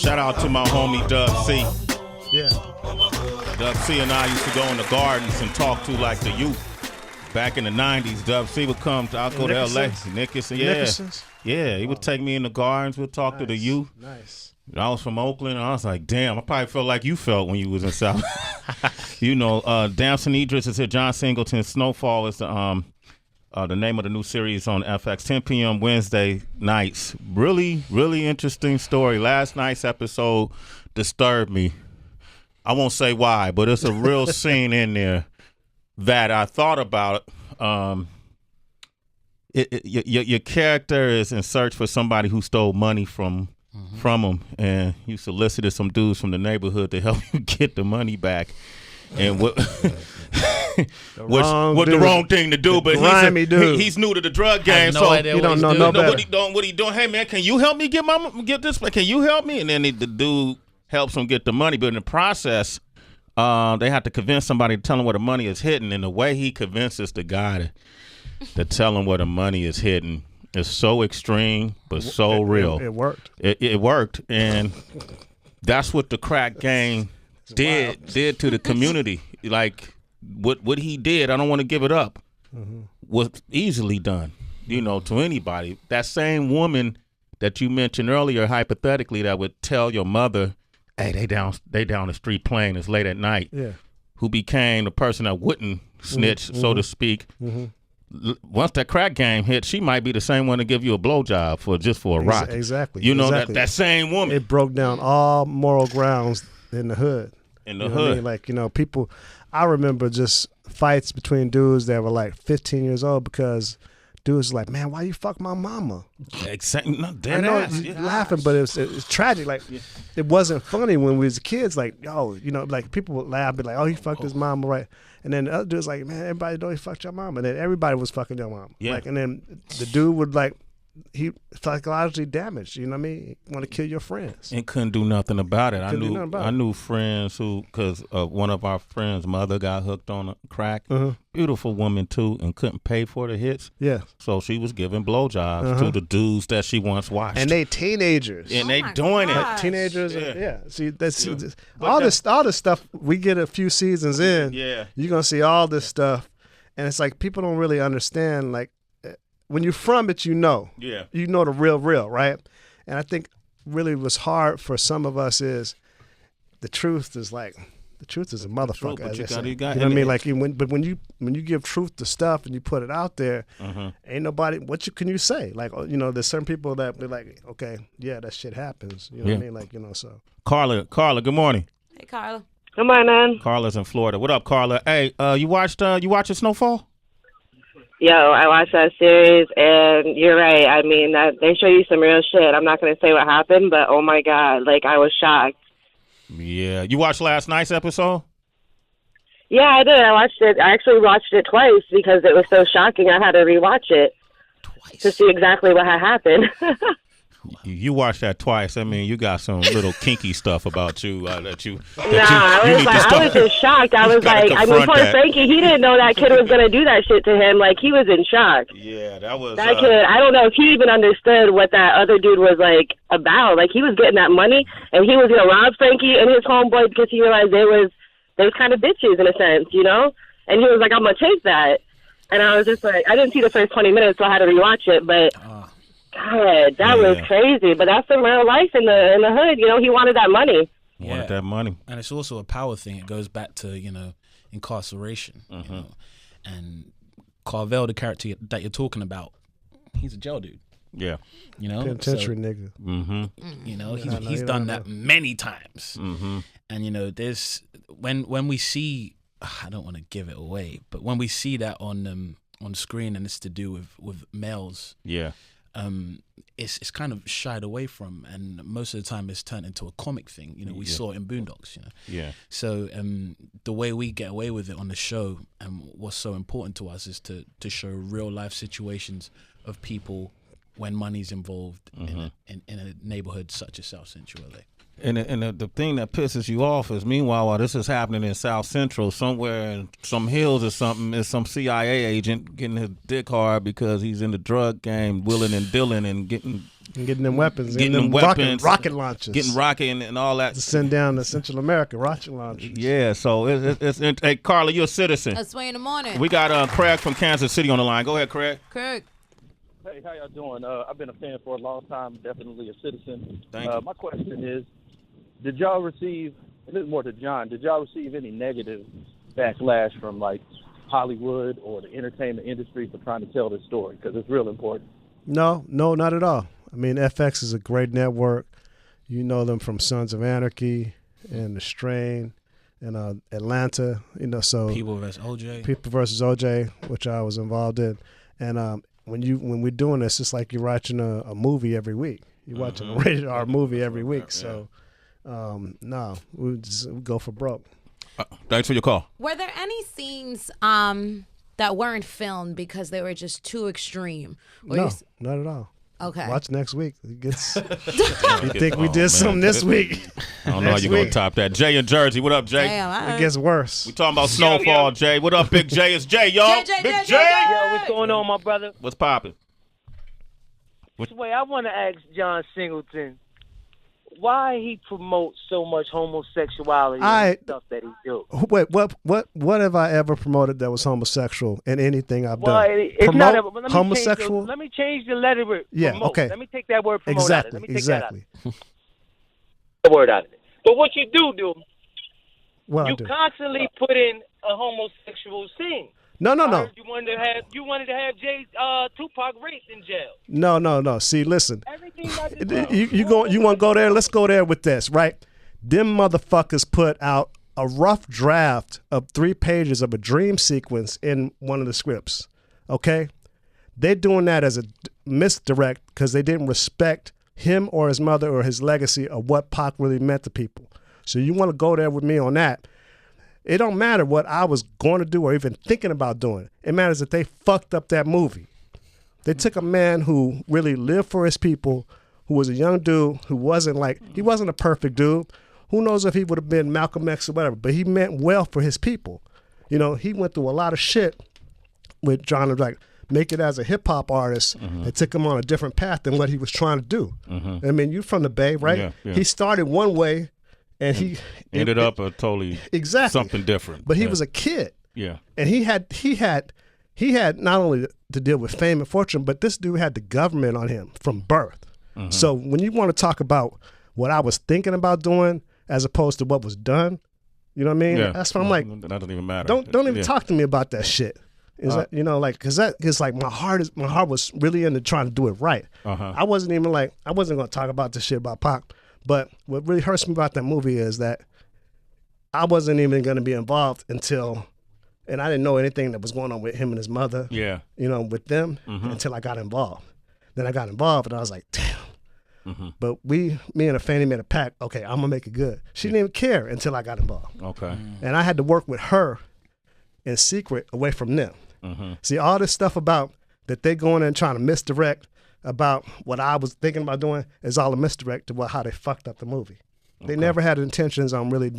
Shout out to my homie Dub C. Yeah. Dub C and I used to go in the gardens and talk to like the youth. Back in the 90s, Dub C would come. I'll go to L.A. Nickerson, yeah. Nickerson's? Yeah, he would take me in the gardens. We'd talk to the youth. Nice. I was from Oakland, and I was like, damn, I probably felt like you felt when you was in South. You know, Damson Idris is here. John Singleton. Snowfall is the name of the new series on FX. 10 p.m. Wednesday nights. Really, really interesting story. Last night's episode disturbed me. I won't say why, but it's a real scene in there that I thought about. Your character is in search for somebody who stole money from him, and you solicited some dudes from the neighborhood to help you get the money back. And what the wrong thing to do, but he's new to the drug game, no so idea he don't know no better. What he doing? Hey man, can you help me get this? Can you help me? And then the dude helps him get the money, but in the process, they have to convince somebody to tell him where the money is hidden. And the way he convinces the guy to tell him where the money is hidden is so extreme, but so real. It worked. It worked, and that's what the crack gang did to the community. Like what he did, I don't want to give it up, was easily done. You know, to anybody. That same woman that you mentioned earlier, hypothetically, that would tell your mother, hey, they down the street playing, it's late at night. Yeah. Who became the person that wouldn't snitch, so to speak. Once that crack game hit, she might be the same one to give you a blowjob for a rock. Exactly. You know, that same woman. It broke down all moral grounds in the hood. In the hood. I mean? Like, you know, people, I remember just fights between dudes that were like 15 years old because dudes like, man, why you fuck my mama? Exactly. No, I know you're laughing, but it was tragic. Like, it wasn't funny when we was kids. Like, yo, you know, like people would laugh, be like, oh, he fucked his mama, right? And then the other dude's like, man, everybody know he fucked your mama. And then everybody was fucking your mom. Yeah. Like, and then the dude would like, he psychologically damaged. You know what I mean? He want to kill your friends. And couldn't do nothing about it. I knew friends who, because one of our friends' mother got hooked on crack. Beautiful woman too, and couldn't pay for the hits. Yeah. So she was giving blowjobs to the dudes that she once watched. And they teenagers. And they doing it. Teenagers. Yeah. See, that's all this stuff. We get a few seasons in. Yeah. You're gonna see all this stuff, and it's like people don't really understand. Like when you're from it, you know. Yeah. You know the real, right? And I think really what's hard for some of us is the truth is like. The truth is a motherfucker. But you know what I mean? Like, when you give truth to stuff and you put it out there, ain't nobody. Can you say? Like, you know, there's certain people that be like, okay, yeah, that shit happens. You know what I mean? Like, you know, so. Carla, good morning. Hey, Carla. Good morning. Carla's in Florida. What up, Carla? Hey, you watching Snowfall? Yo, I watched that series, and you're right. I mean, they show you some real shit. I'm not going to say what happened, but oh my God, like, I was shocked. Yeah. You watched last night's episode? Yeah, I did. I watched it. I actually watched it twice because it was so shocking. I had to rewatch it to see exactly what had happened. You watched that twice. I mean, you got some little kinky stuff about you I was just shocked. I was like, I mean, poor Frankie, he didn't know that kid was going to do that shit to him. Like, he was in shock. Yeah, that kid, I don't know if he even understood what that other dude was, like, about. Like, he was getting that money, and he was going to rob Frankie and his homeboy because he realized they was kind of bitches in a sense, you know? And he was like, I'm going to take that. And I was just like, I didn't see the first 20 minutes, so I had to rewatch it, but... God, that was crazy. But that's some real life in the hood. You know, he wanted that money. Wanted that money. And it's also a power thing. It goes back to, you know, incarceration. You know? And Carvel, the character that you're talking about, he's a jail dude. Yeah. You know? Penitentiary nigga. You know, he's done that many times. And, you know, there's when we see, I don't want to give it away, but when we see that on screen and it's to do with males. Yeah. It's kind of shied away from, and most of the time it's turned into a comic thing. You know, we saw it in Boondocks. You know, So the way we get away with it on the show, and what's so important to us, is to show real life situations of people when money's involved in a neighborhood such as South Central LA. And the thing that pisses you off is, meanwhile, while this is happening in South Central, somewhere in some hills or something, is some CIA agent getting his dick hard because he's in the drug game, willing and dealing and getting And getting them weapons. Getting them weapons. Rocket launches. Getting rocket and all that. To send down to Central America, rocket launches. Yeah, so it's hey, Carla, you're a citizen. That's way in the morning. We got Craig from Kansas City on the line. Go ahead, Craig. Craig. Hey, how y'all doing? I've been a fan for a long time, definitely a citizen. Thank you. My question is, did y'all receive, and this is more to John, did y'all receive any negative backlash from, like, Hollywood or the entertainment industry for trying to tell this story? Because it's real important. No, not at all. I mean, FX is a great network. You know them from Sons of Anarchy and The Strain and Atlanta, you know, so People versus OJ. People versus OJ, which I was involved in. And when we're doing this, it's like you're watching a movie every week. You're watching a rated R movie every week. So, no, we go for broke. Thanks for your call. Were there any scenes that weren't filmed because they were just too extreme? No, not at all. Okay. Watch next week. It gets. You think we did something this week? I don't know how you're going to top that. Jay in Jersey. What up, Jay? Damn, It gets worse. We talking about Snowfall, Jay. What up, Big Jay? It's Jay, y'all. Big Jay. Yo, what's going on, my brother? What's popping? Wait, I want to ask John Singleton why he promotes so much homosexuality and stuff that he do. Wait, what have I ever promoted that was homosexual in anything I've Well, done? it's Promote not ever, let me homosexual. Let me change the letter. Yeah, promote. okay. Let me take that word promote Exactly, out of it. Let me take exactly. that out. The word out of it. But what you do, What I you do? constantly put in a homosexual scene. No. I heard you wanted to have Tupac raped in jail. No. See, listen. Everything about this You want to go there? Let's go there with this, right? Them motherfuckers put out a rough draft of 3 pages of a dream sequence in one of the scripts. Okay, they're doing that as a misdirect because they didn't respect him or his mother or his legacy of what Pac really meant to people. So you want to go there with me on that? It don't matter what I was going to do or even thinking about doing. It matters that they fucked up that movie. They took a man who really lived for his people, who was a young dude, who wasn't he wasn't a perfect dude. Who knows if he would have been Malcolm X or whatever, but he meant well for his people. You know, he went through a lot of shit with trying to like make it as a hip hop artist. It took him on a different path than what he was trying to do. I mean, you're from the Bay, right? Yeah. He started one way and he ended up a totally something different. But he was a kid. Yeah. And he had not only to deal with fame and fortune, but this dude had the government on him from birth. So when you want to talk about what I was thinking about doing as opposed to what was done, you know what I mean? Yeah. That's why I'm like, that doesn't even matter. don't even talk to me about that shit. Is that, you know, like, cause that is like my heart was really into trying to do it right. I wasn't going to talk about this shit about Pac, but what really hurts me about that movie is that I wasn't even going to be involved until, and I didn't know anything that was going on with him and his mother. Yeah. You know, with them until I got involved. Then I got involved and I was like, damn. But me and Fannie made a pact. Okay, I'm gonna make it good. She didn't even care until I got involved. Okay. And I had to work with her in secret away from them. See, all this stuff about that they going in and trying to misdirect about what I was thinking about doing is all a misdirect to how they fucked up the movie. They never had intentions on really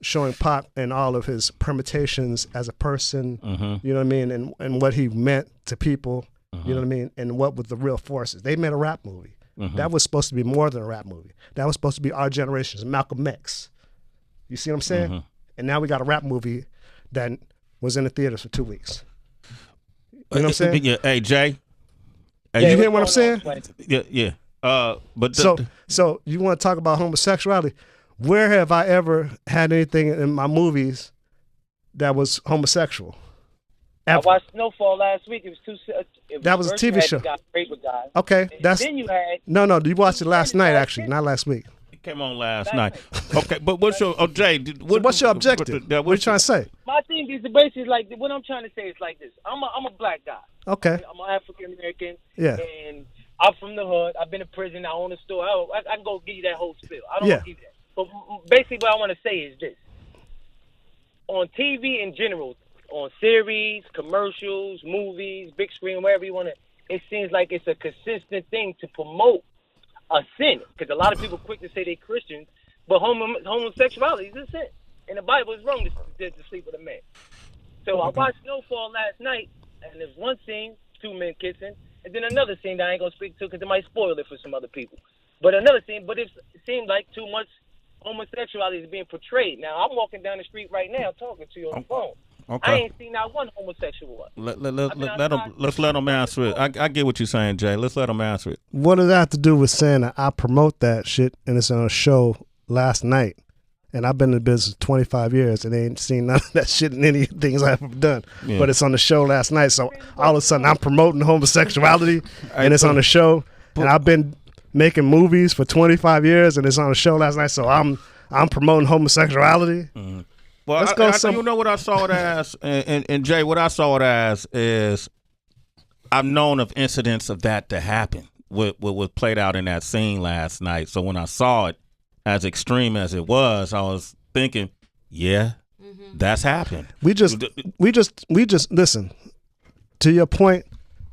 showing Pac and all of his permutations as a person, you know what I mean, and what he meant to people, you know what I mean, and what was the real forces. They made a rap movie. That was supposed to be more than a rap movie. That was supposed to be our generation's Malcolm X. You see what I'm saying? And now we got a rap movie that was in the theaters for 2 weeks. You know what I'm saying? Yeah. Hey, Jay. You hear what I'm saying? Yeah. But so you want to talk about homosexuality? Where have I ever had anything in my movies that was homosexual? Ever. I watched Snowfall last week. It was too. That was a TV show. Okay, that's then you had no. You watched it last night, actually, not last week. it came on last night. Okay, but what's your Jay? What's your objective? What are you trying to say? My thing is basically like what I'm trying to say is like this. I'm a black guy. Okay. I'm an African American. Yeah. And I'm from the hood. I've been in prison. I own a store. I can go give you that whole spiel. I don't want to give you that. But basically, what I want to say is this: on TV in general. On series, commercials, movies, big screen, wherever you want to, it seems like it's a consistent thing to promote a sin. Because a lot of people quick to say they're Christians, but homosexuality is a sin. And the Bible is wrong to sleep with a man. So I watched Snowfall last night, and there's one scene, 2 men kissing, And then another scene that I ain't gonna speak to because it might spoil it for some other people. But another scene, but it seemed like too much homosexuality is being portrayed. Now I'm walking down the street right now talking to you on the phone. Okay. I ain't seen not one homosexual. Let's let him answer it. I get what you're saying, Jay. Let's let him answer it. What does that have to do with saying that I promote that shit and it's on a show last night? And I've been in the business 25 years and they ain't seen none of that shit in any things I've ever done. Yeah. But it's on the show last night. So all of a sudden I'm promoting homosexuality and it's on the show. And I've been making movies for 25 years and it's on the show last night. So I'm promoting homosexuality. Mm-hmm. Well, you know what I saw it as, and Jay, what I saw it as is I've known of incidents of that to happen. What was played out in that scene last night. So when I saw it, as extreme as it was, I was thinking, yeah, that's happened. We just listen. To your point,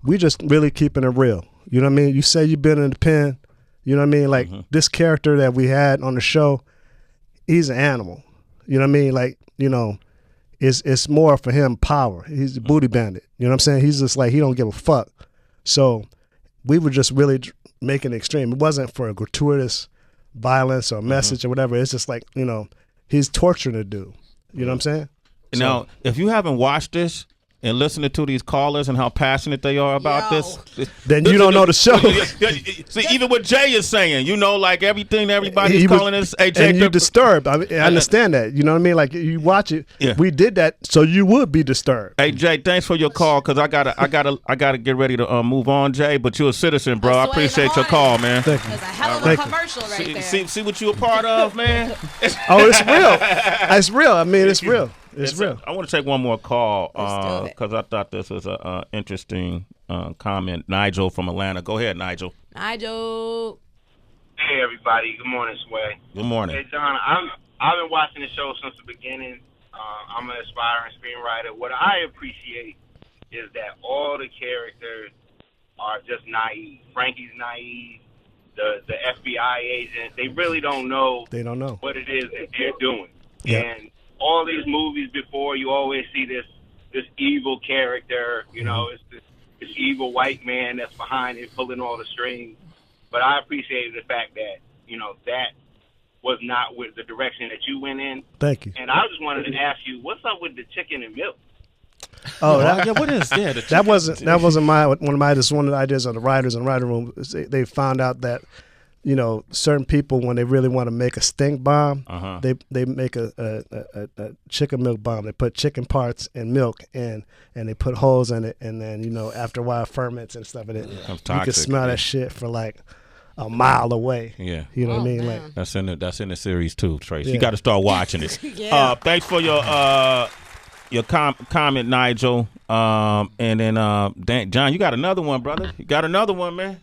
we just really keeping it real. You know what I mean? You say you've been in the pen. You know what I mean? Like this character that we had on the show, he's an animal. You know what I mean? Like, you know, it's more for him power. He's a booty bandit. You know what I'm saying? He's just like, he don't give a fuck. So we were just really making it extreme. It wasn't for a gratuitous violence or message or whatever. It's just like, you know, he's torturing a dude. You know what I'm saying? Now, if you haven't watched this and listening to these callers and how passionate they are about this, then you don't know the show. See, even what Jay is saying, you know, like everything everybody's calling us. Hey, Jay, and you disturbed. I understand that. You know what I mean? Like you watch it. Yeah. We did that, so you would be disturbed. Hey, Jay, thanks for your call because I gotta get ready to move on, Jay. But you're a citizen, bro. I appreciate your call, man. Thank you. There's a hell of a commercial right there. See what you a part of, man. Oh, it's real. It's real. I mean, it's real. It's real. I want to take one more call because I thought this was an interesting comment. Nigel from Atlanta. Go ahead, Nigel. Nigel. Hey, everybody. Good morning, Sway. Good morning. Hey, John. I've been watching the show since the beginning. I'm an aspiring screenwriter. What I appreciate is that all the characters are just naive. Frankie's naive. The FBI agent, they really don't know. They don't know what it is that they're doing. Yeah. And all these movies before, you always see this evil character, you know, it's this evil white man that's behind it, pulling all the strings. But I appreciated the fact that, you know, that was not with the direction that you went in. Thank you. And I just wanted to ask you, what's up with the chicken and milk? Oh, what is that? That wasn't one of the ideas of the writers in the writer room. They found out that, you know, certain people, when they really want to make a stink bomb, they make a chicken milk bomb. They put chicken parts and milk in, and they put holes in it, and then, you know, after a while it ferments and stuff in it. You can smell that shit for like a mile away. Yeah, you know what I mean. Like that's in the series too, Trace. You got to start watching it. Thanks for your comment, Nigel. And then John, you got another one, brother. You got another one, man.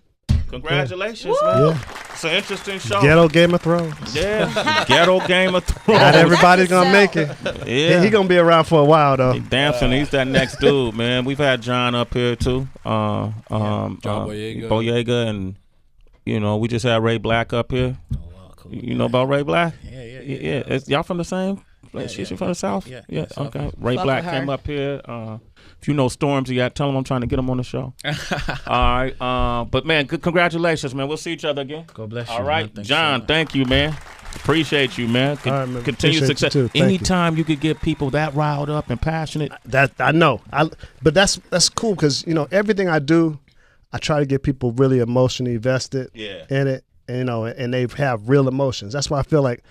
Congratulations, man. Yeah. It's an interesting show. Ghetto Game of Thrones. Yeah, Ghetto Game of Thrones. Not everybody's gonna make it. Yeah, he gonna be around for a while though. Damson, he's that next dude, man. We've had John up here too. John Boyega, and you know, we just had Ray Black up here. Oh, wow, cool. You know about Ray Black? Yeah. Y'all from the same? She's from the South? Yeah. Okay. Ray Black came up here. If you know Stormzy, tell him I'm trying to get him on the show. All right. But, man, congratulations, man. We'll see each other again. God bless you. All right. John, thank you, man. Appreciate you, man. Man. Continue success. Anytime you could get people that riled up and passionate. That I know. But that's cool because, you know, everything I do, I try to get people really emotionally invested in it. And, you know, and they have real emotions. That's why I feel like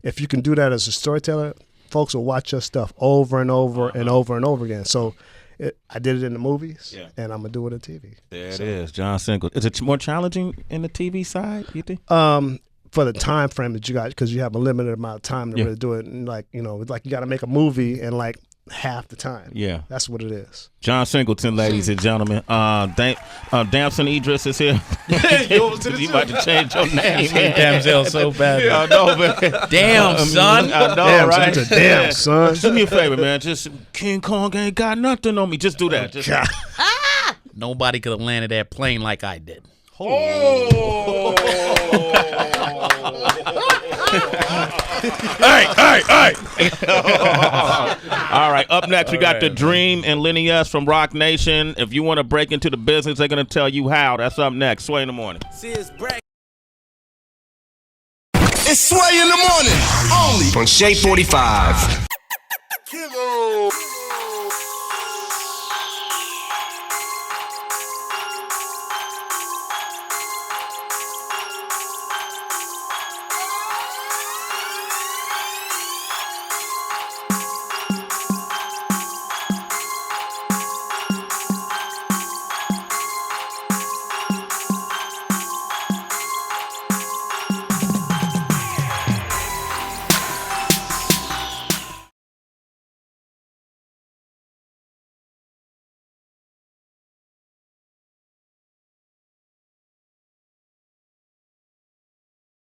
if you can do that as a storyteller, folks will watch your stuff over and over and over and over again. So I did it in the movies, and I'm going to do it on TV. There it is, John Singleton. Is it more challenging in the TV side, you think? For the time frame that you got, because you have a limited amount of time to really do it. And like, you know, it's like you got to make a movie in like half the time. Yeah. That's what it is. John Singleton, ladies and gentlemen. Damson Idris is here. You about to change your name, man. Damsel so bad. I know, man. Damn, son. I know, damn, right? Damn, son. Do me a favor, man. Just King Kong ain't got nothing on me. Just do that. Just Nobody could have landed that plane like I did. Oh. Hey. All right, up next, we got The Dream and Lenny S from Rock Nation. If you want to break into the business, they're going to tell you how. That's up next. Sway in the morning. It's Sway in the morning, only on Shade 45.